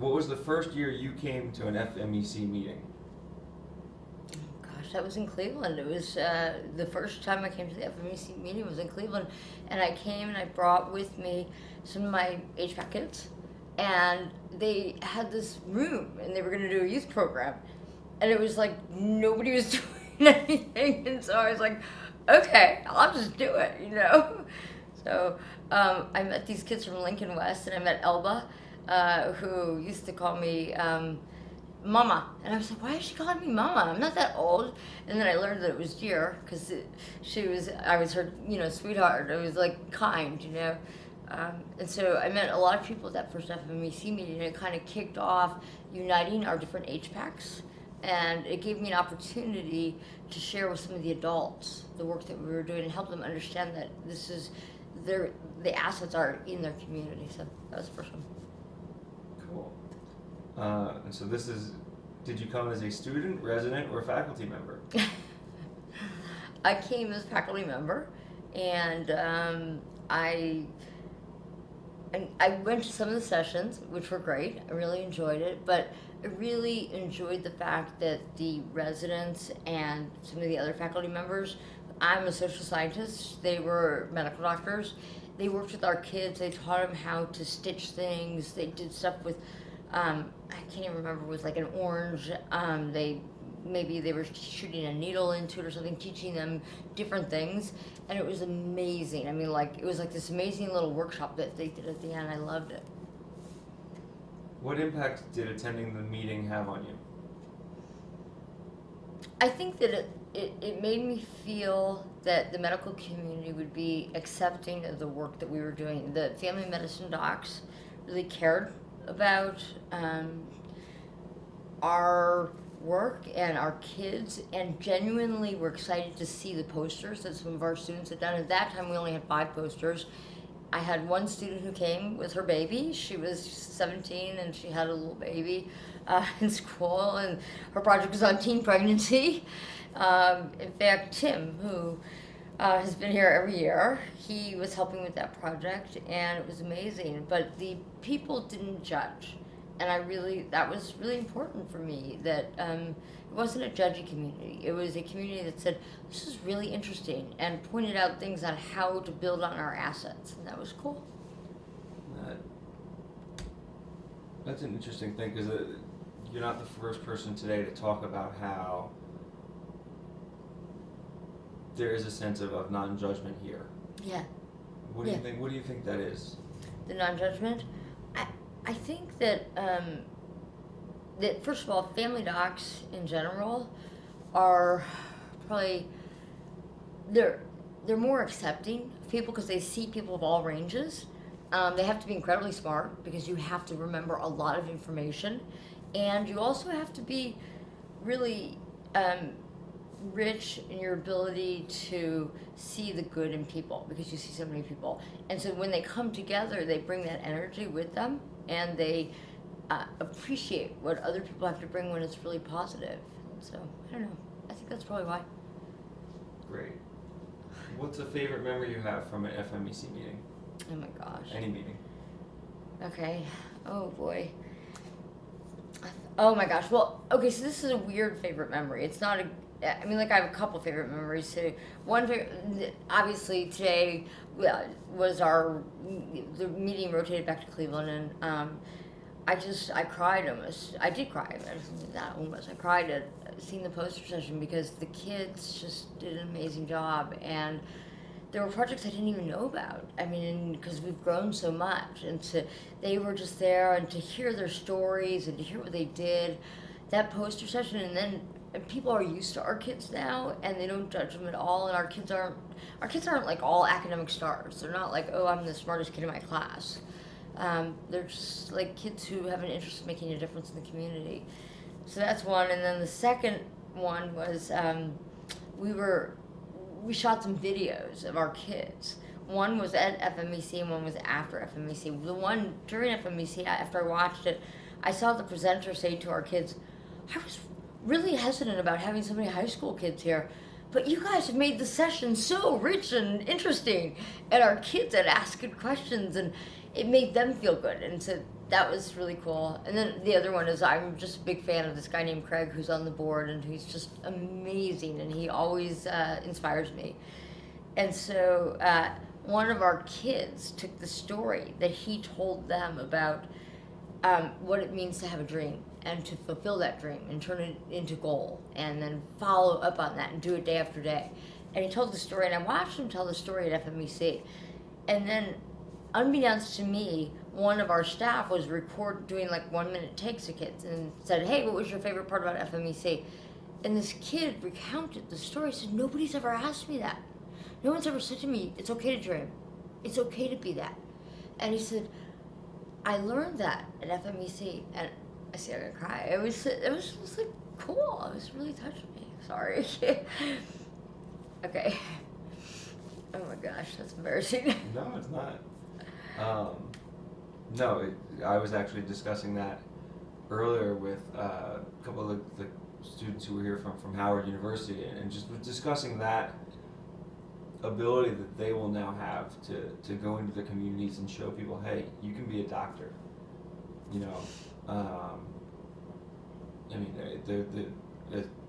What was the first year you came to an FMEC meeting? Gosh, that was in Cleveland. It was the first time I came to the FMEC meeting was in Cleveland, and I came and I brought with me some of my HVAC kids, and they had this room and they were going to do a youth program, and it was like nobody was doing anything, and so I was like, okay, I'll just do it, you know. So I met these kids from Lincoln West, and I met Elba, who used to call me. Mama. And I was like, why is she calling me Mama? I'm not that old. And then I learned that it was dear because I was her, sweetheart. It was like kind, you know. And so I met a lot of people at that first FMEC meeting, and it kind of kicked off uniting our different HPACs. And it gave me an opportunity to share with some of the adults the work that we were doing and help them understand that the assets are in their community. So that was the first one. Cool. And so did you come as a student, resident, or faculty member? I came as a faculty member, and I went to some of the sessions, which were great. I really enjoyed it, but I really enjoyed the fact that the residents and some of the other faculty members, I'm a social scientist, they were medical doctors. They worked with our kids, they taught them how to stitch things, they did stuff with, I can't even remember, it was like an orange, maybe they were shooting a needle into it or something, teaching them different things, and it was amazing. I mean, like, it was like this amazing little workshop that they did at the end. I loved it. What impact did attending the meeting have on you? I think that it made me feel that the medical community would be accepting of the work that we were doing. The family medicine docs really cared about our work and our kids, and genuinely were excited to see the posters that some of our students had done. At that time, we only had 5 posters. I had one student who came with her baby. She was 17 and she had a little baby in school, and her project was on teen pregnancy. In fact, Tim, who has been here every year, he was helping with that project, and it was amazing. But the people didn't judge, and that was really important for me, that it wasn't a judgy community. It was a community that said, this is really interesting, and pointed out things on how to build on our assets, and that was cool. That's an interesting thing, because you're not the first person today to talk about how there is a sense of non-judgment here. Yeah. What do you think? What do you think that is? The non-judgment. I think that first of all, family docs in general are probably they're more accepting of people because they see people of all ranges. They have to be incredibly smart because you have to remember a lot of information, and you also have to be really rich in your ability to see the good in people because you see so many people. And so when they come together, they bring that energy with them, and they appreciate what other people have to bring when it's really positive. So I don't know. I think that's probably why. Great. What's a favorite memory you have from an FMEC meeting? Oh my gosh. Any meeting. Okay. Oh boy. Oh my gosh. Well, okay, so this is a weird favorite memory. It's not I mean, like, I have a couple favorite memories too. One favorite, obviously today was the meeting rotated back to Cleveland, and I cried almost. I did cry. Not almost. I cried at seeing the poster session because the kids just did an amazing job, and there were projects I didn't even know about. I mean, because we've grown so much, and they were just there, and to hear their stories and to hear what they did, that poster session, and people are used to our kids now, and they don't judge them at all. And our kids aren't like all academic stars. They're not like, oh, I'm the smartest kid in my class. They're just like kids who have an interest in making a difference in the community. So that's one. And then the second one was we shot some videos of our kids. One was at FMEC and one was after FMEC. The one during FMEC, after I watched it, I saw the presenter say to our kids, I was really hesitant about having so many high school kids here, but you guys have made the session so rich and interesting, and our kids had asked good questions, and it made them feel good. And so that was really cool. And then the other one is I'm just a big fan of this guy named Craig who's on the board, and he's just amazing, and he always inspires me. And so one of our kids took the story that he told them about what it means to have a dream and to fulfill that dream and turn it into goal and then follow up on that and do it day after day. And he told the story, and I watched him tell the story at FMEC. And then, unbeknownst to me, one of our staff was doing like 1 minute takes of kids and said, "Hey, what was your favorite part about FMEC?" And this kid recounted the story. He said, "Nobody's ever asked me that. No one's ever said to me, it's okay to dream. It's okay to be that." And he said, "I learned that at FMEC." And I see, I'm gonna cry. It was just like cool. It was really touching me. Sorry. Okay. Oh my gosh, that's embarrassing. No, it's not. No, I was actually discussing that earlier with a couple of the students who were here from Howard University, and just was discussing that ability that they will now have to go into the communities and show people, hey, you can be a doctor. You know, I mean,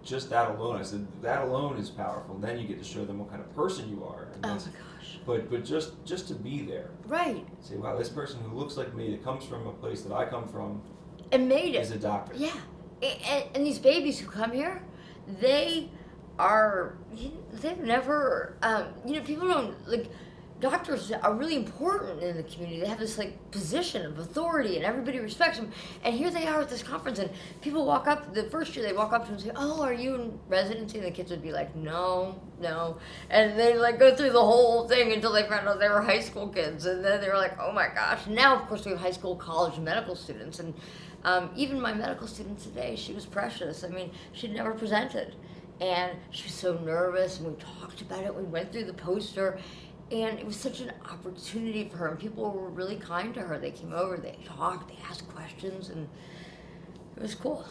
just that alone. I said that alone is powerful. Then you get to show them what kind of person you are. And Oh my gosh. But just to be there. Right. Say, wow, this person who looks like me, that comes from a place that I come from, And made it. is a doctor. Yeah. And these babies who come here, they've never, people don't, like, doctors are really important in the community. They have this, like, position of authority, and everybody respects them. And here they are at this conference, and people walk up, the first year they walk up to them and say, "Oh, are you in residency?" And the kids would be like, no. And they, like, go through the whole thing until they found out they were high school kids. And then they were like, oh my gosh. Now, of course, we have high school, college, and medical students. And even my medical student today, she was precious. I mean, she'd never presented. And she was so nervous, and we talked about it. We went through the poster, and it was such an opportunity for her. And people were really kind to her. They came over, they talked, they asked questions, and it was cool.